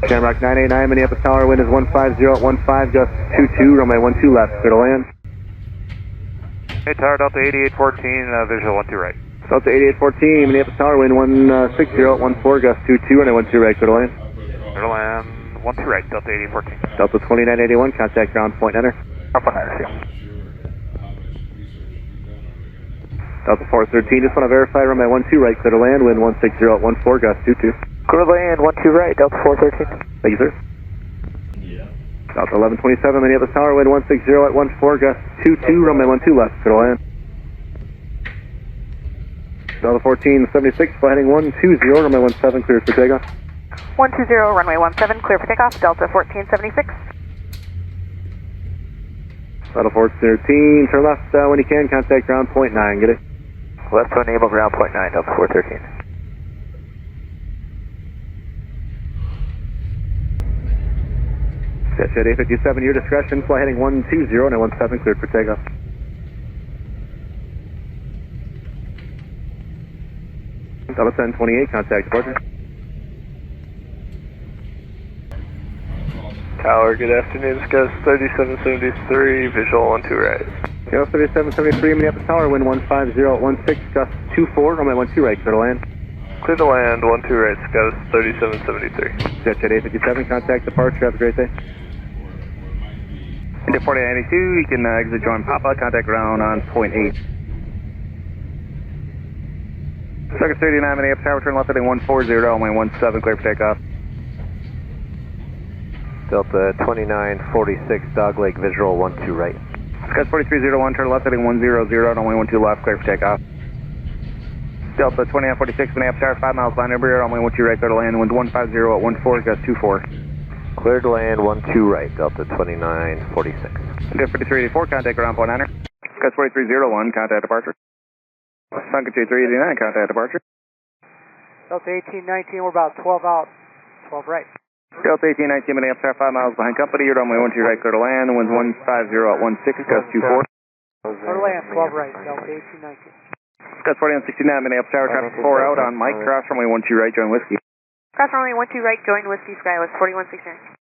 Shamrock 989, Minneapolis Tower, wind is 150 at 15, gust 22, runway 12 left, clear to land. Hey Tower, Delta 8814, visual 12 right. Delta 8814, Minneapolis Tower, wind 160 at 14, gust 22, runway 12 right, clear to land. Clear to land, 12 right, Delta 8814. Delta 2981, contact ground point enter. Up on enter, see you. Delta 413, just want to verify runway 12 right, clear to land, wind 160 at 14, gust 22. Clear to land, 12 right, Delta 413. Thank you, sir. Delta 1127, Minneapolis Tower, wind 160 at 14, gust 22, runway 12 left, clear to land. Delta 1476, flight heading 120, runway 17, clear for takeoff. 120, runway 17, clear for takeoff, Delta 1476. Delta 413, turn left when you can, contact ground point 9, get it? Left to enable ground point 9, Delta 413. Jet 857, your discretion, flight heading 120, runway 17, cleared for takeoff. Delta 1028, contact departure. Tower, good afternoon, Gust 3773, visual 12 right. Gust 3773, Minneapolis Tower, wind 150 at 16, gust 24, runway 12 right, clear to land. Clear to land, 12 right, Gust 3773. Jet 857, contact departure, have a great day. India 4092, you can exit join Papa, contact ground on point 8. Circus 39, Minneapolis Tower, turn left heading 140, runway 17, clear for takeoff. Delta 2946, Dogleg, visual 12 right. Gus 4301, turn left heading 100, runway 12 left, clear for takeoff. Delta 2946, Minneapolis Tower, 5 miles line over here, runway 12 right, clear to land, wind 150 at 14, gust 24. Clear to land, 12 right, Delta 2946. India 4384, contact ground point enter. Gus 4301, contact departure. Sunken 2389, contact departure. Delta 1819, we're about 12 out, 12 right. Delta 1819, Minneapolis Tower, 5 miles behind company, you're runway 12 right, clear to land, wind 150 at 16, gust 24. Clear to land, 12 right, Delta 1819. Gus 4169, Minneapolis Tower, traffic 4 out on Mike, cross runway 12 right, join whiskey. Cross runway 12 right, join Whiskey Skywest 4169.